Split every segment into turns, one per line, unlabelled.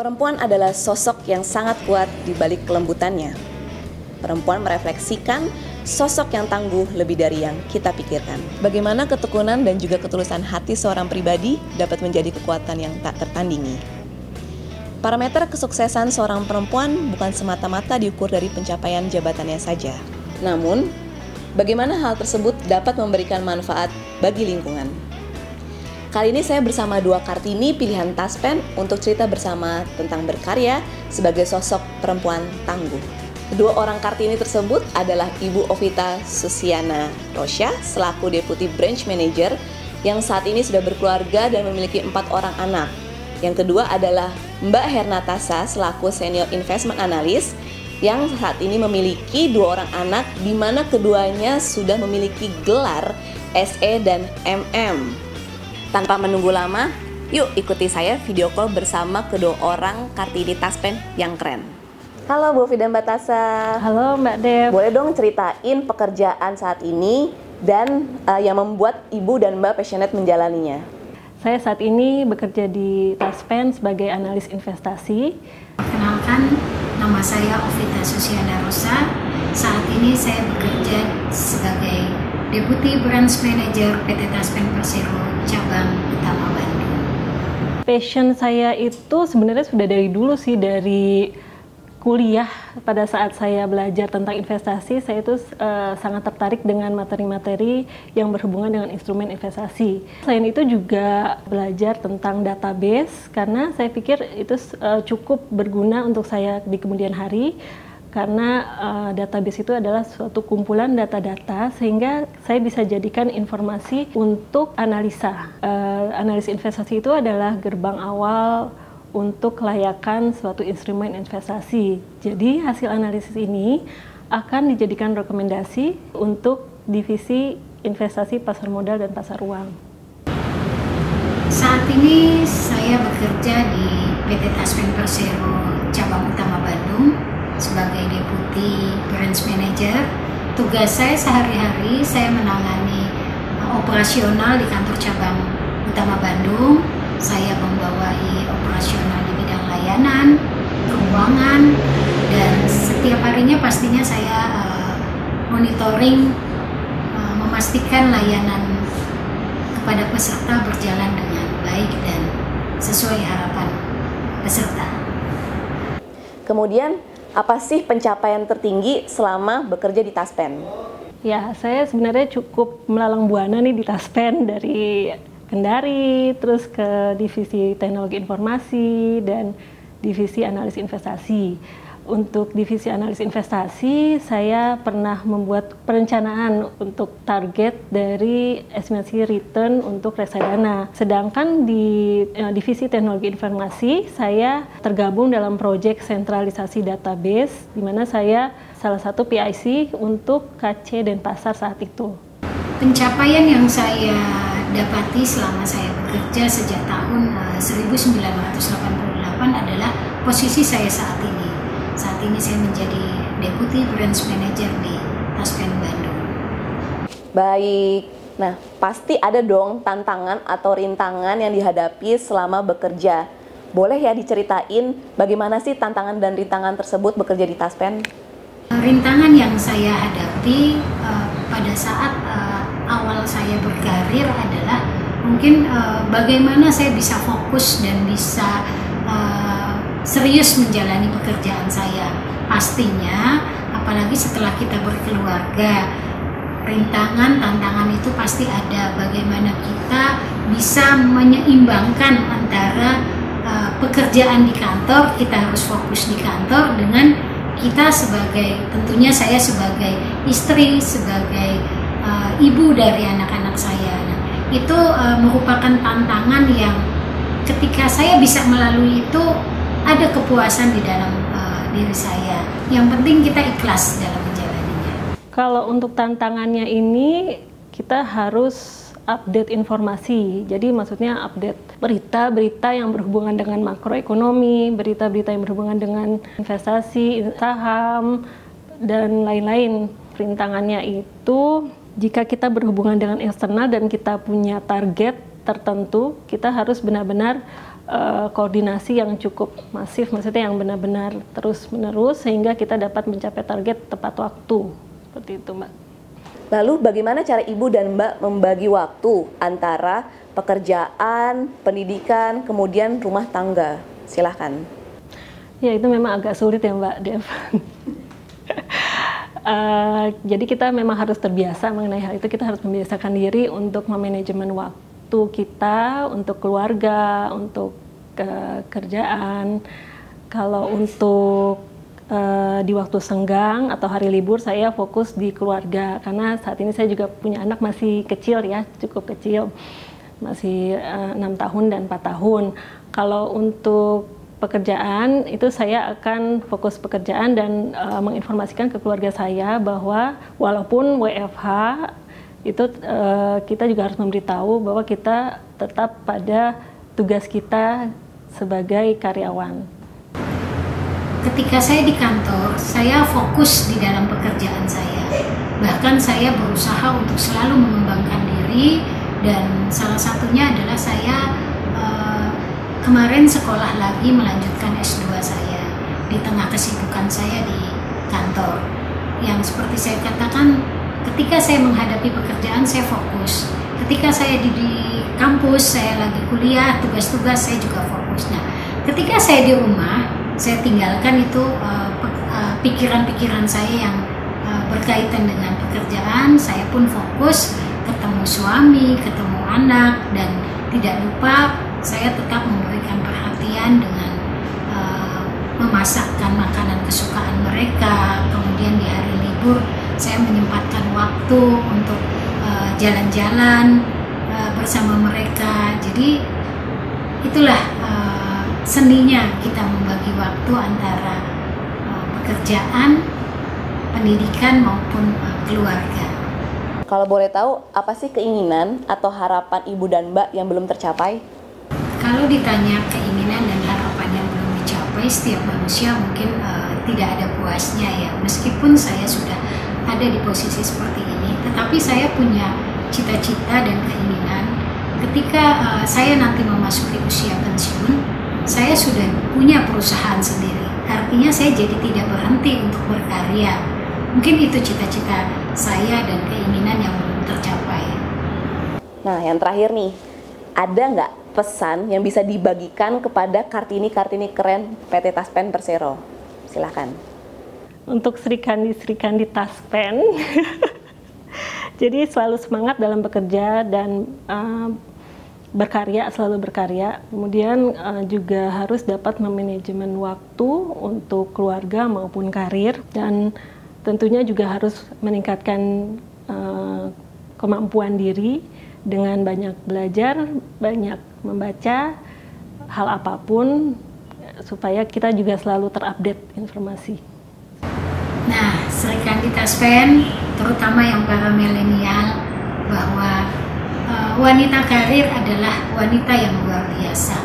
Perempuan adalah sosok yang sangat kuat di balik kelembutannya. Perempuan merefleksikan sosok yang tangguh lebih dari yang kita pikirkan. Bagaimana ketekunan dan juga ketulusan hati seorang pribadi dapat menjadi kekuatan yang tak tertandingi. Parameter kesuksesan seorang perempuan bukan semata-mata diukur dari pencapaian jabatannya saja. Namun, bagaimana hal tersebut dapat memberikan manfaat bagi lingkungan. Kali ini saya bersama dua Kartini pilihan Taspen untuk cerita bersama tentang berkarya sebagai sosok perempuan tangguh. Kedua orang Kartini tersebut adalah Ibu Ovita Susiana Rosya selaku Deputi Branch Manager yang saat ini sudah berkeluarga dan memiliki 4 orang anak. Yang kedua adalah Mbak Hernatasa selaku Senior Investment Analyst yang saat ini memiliki 2 orang anak di mana keduanya sudah memiliki gelar SE dan MM. Tanpa menunggu lama, yuk ikuti saya video call bersama kedua orang Kartini Taspen yang keren. Halo Bu Ovita dan Mbak Tasa.
Halo Mbak Dev.
Boleh dong ceritain pekerjaan saat ini dan yang membuat Ibu dan Mbak passionate menjalaninya?
Saya saat ini bekerja di Taspen sebagai analis investasi.
Perkenalkan, nama saya Ovita Susiana Rosa. Saat ini saya bekerja sebagai Deputi Branch Manager PT Taspen Persero Cabang Utama Bandung.
Passion saya itu sebenarnya sudah dari dulu sih, dari kuliah. Pada saat saya belajar tentang investasi, saya itu sangat tertarik dengan materi-materi yang berhubungan dengan instrumen investasi. Selain itu juga belajar tentang database, karena saya pikir itu cukup berguna untuk saya di kemudian hari. Karena database itu adalah suatu kumpulan data-data sehingga saya bisa jadikan informasi untuk analisa. Analis investasi itu adalah gerbang awal untuk kelayakan suatu instrumen investasi. Jadi hasil analisis ini akan dijadikan rekomendasi untuk divisi investasi pasar modal dan pasar uang.
Saat ini saya bekerja di PT Taspen Persero Cabang Utama Bandung sebagai Deputi Branch Manager. Tugas saya sehari-hari saya menangani operasional di kantor cabang utama Bandung. Saya membawahi operasional di bidang layanan, keuangan, dan setiap harinya pastinya saya monitoring, memastikan layanan kepada peserta berjalan dengan baik dan sesuai harapan peserta.
Kemudian, apa sih pencapaian tertinggi selama bekerja di Taspen?
Ya, saya sebenarnya cukup melalang buana nih di Taspen, dari Kendari, terus ke divisi teknologi informasi dan divisi analis investasi. Untuk divisi analis investasi, saya pernah membuat perencanaan untuk target dari estimasi return untuk reksadana. Sedangkan di divisi teknologi informasi, saya tergabung dalam proyek sentralisasi database, di mana saya salah satu PIC untuk KC dan pasar saat itu.
Pencapaian yang saya dapati selama saya bekerja sejak tahun 1988 adalah posisi saya saat ini. Saat ini saya menjadi Deputi Branch Manager di Taspen Bandung.
Baik, nah pasti ada dong tantangan atau rintangan yang dihadapi selama bekerja. Boleh ya diceritain bagaimana sih tantangan dan rintangan tersebut bekerja di Taspen?
Rintangan yang saya hadapi pada saat awal saya berkarir adalah mungkin bagaimana saya bisa fokus dan bisa serius menjalani pekerjaan saya. Pastinya, apalagi setelah kita berkeluarga, rintangan, tantangan itu pasti ada. Bagaimana kita bisa menyeimbangkan antara pekerjaan di kantor, kita harus fokus di kantor, dengan kita sebagai, tentunya saya sebagai istri, sebagai ibu dari anak-anak saya. Nah, itu merupakan tantangan yang ketika saya bisa melalui itu, ada kepuasan di dalam diri saya. Yang penting kita ikhlas dalam menjalaninya.
Kalau untuk tantangannya ini, kita harus update informasi. Jadi maksudnya update berita-berita yang berhubungan dengan makroekonomi, berita-berita yang berhubungan dengan investasi, saham, dan lain-lain. Rintangannya itu, jika kita berhubungan dengan eksternal dan kita punya target tertentu, kita harus benar-benar koordinasi yang cukup masif, maksudnya yang benar-benar terus-menerus sehingga kita dapat mencapai target tepat waktu. Seperti itu, Mbak.
Lalu bagaimana cara Ibu dan Mbak membagi waktu antara pekerjaan, pendidikan, kemudian rumah tangga? Silahkan.
Ya, itu memang agak sulit ya, Mbak Dev. Jadi kita memang harus terbiasa mengenai hal itu. Kita harus membiasakan diri untuk memanajemen waktu kita, untuk keluarga, untuk kerjaan. Kalau untuk di waktu senggang atau hari libur saya fokus di keluarga, karena saat ini saya juga punya anak masih kecil ya, cukup kecil, masih 6 tahun dan 4 tahun. Kalau untuk pekerjaan itu saya akan fokus pekerjaan dan menginformasikan ke keluarga saya bahwa walaupun WFH itu kita juga harus memberitahu bahwa kita tetap pada tugas kita sebagai karyawan.
Ketika saya di kantor, saya fokus di dalam pekerjaan saya. Bahkan saya berusaha untuk selalu mengembangkan diri, dan salah satunya adalah saya kemarin sekolah lagi melanjutkan S2 saya di tengah kesibukan saya di kantor. Yang seperti saya katakan, ketika saya menghadapi pekerjaan saya fokus. Ketika saya di kampus, saya lagi kuliah, tugas-tugas saya juga fokus. Nah, ketika saya di rumah, saya tinggalkan itu pikiran-pikiran saya yang berkaitan dengan pekerjaan. Saya pun fokus ketemu suami, ketemu anak, dan tidak lupa saya tetap memberikan perhatian dengan memasakkan makanan kesukaan mereka. Kemudian di hari libur saya menyempatkan waktu untuk jalan-jalan bersama mereka. Jadi itulah seninya kita membagi waktu antara pekerjaan, pendidikan maupun keluarga.
Kalau boleh tahu, apa sih keinginan atau harapan Ibu dan Mbak yang belum tercapai?
Kalau ditanya keinginan dan harapan yang belum dicapai, setiap manusia mungkin tidak ada puasnya ya. Meskipun saya sudah ada di posisi seperti ini, tetapi saya punya cita-cita dan keinginan ketika saya nanti memasuki usia pensiun, saya sudah punya perusahaan sendiri. Artinya saya jadi tidak berhenti untuk berkarya. Mungkin itu cita-cita saya dan keinginan yang belum tercapai.
Nah, yang terakhir nih, ada nggak pesan yang bisa dibagikan kepada Kartini-Kartini keren PT Taspen Persero? Silahkan.
Untuk Sri Kandi Taspen, jadi selalu semangat dalam bekerja dan berkarya, selalu berkarya. Kemudian juga harus dapat memanajemen waktu untuk keluarga maupun karir, dan tentunya juga harus meningkatkan kemampuan diri dengan banyak belajar, banyak membaca hal apapun supaya kita juga selalu terupdate informasi.
Nah, Sri Kandi Taspen, terutama yang para milenial, bahwa wanita karir adalah wanita yang luar biasa,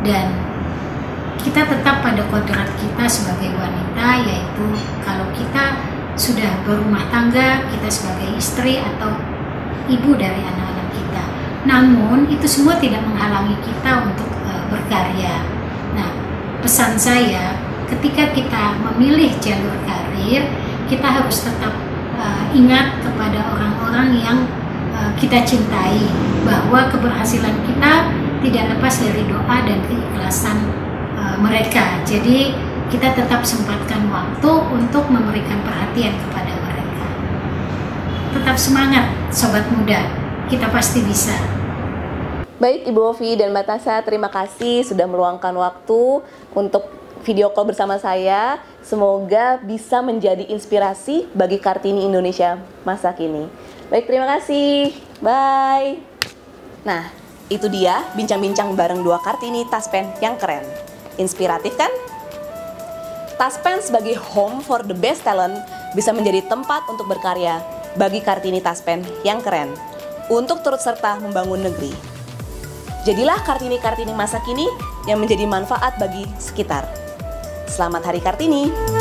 dan kita tetap pada kodrat kita sebagai wanita, yaitu kalau kita sudah berumah tangga, kita sebagai istri atau ibu dari anak-anak kita. Namun itu semua tidak menghalangi kita untuk berkarya. Nah, pesan saya, ketika kita memilih jalur karir, kita harus tetap ingat kepada orang-orang yang kita cintai, bahwa keberhasilan kita tidak lepas dari doa dan keikhlasan mereka. Jadi kita tetap sempatkan waktu untuk memberikan perhatian kepada mereka. Tetap semangat, sobat muda, kita pasti bisa.
Baik Ibu Ovi dan Mbak Tasha, terima kasih sudah meluangkan waktu untuk video call bersama saya. Semoga bisa menjadi inspirasi bagi Kartini Indonesia masa kini. Baik, terima kasih. Bye. Nah, itu dia bincang-bincang bareng dua Kartini Taspen yang keren. Inspiratif kan? Taspen sebagai home for the best talent bisa menjadi tempat untuk berkarya bagi Kartini Taspen yang keren untuk turut serta membangun negeri. Jadilah Kartini-Kartini masa kini yang menjadi manfaat bagi sekitar. Selamat Hari Kartini!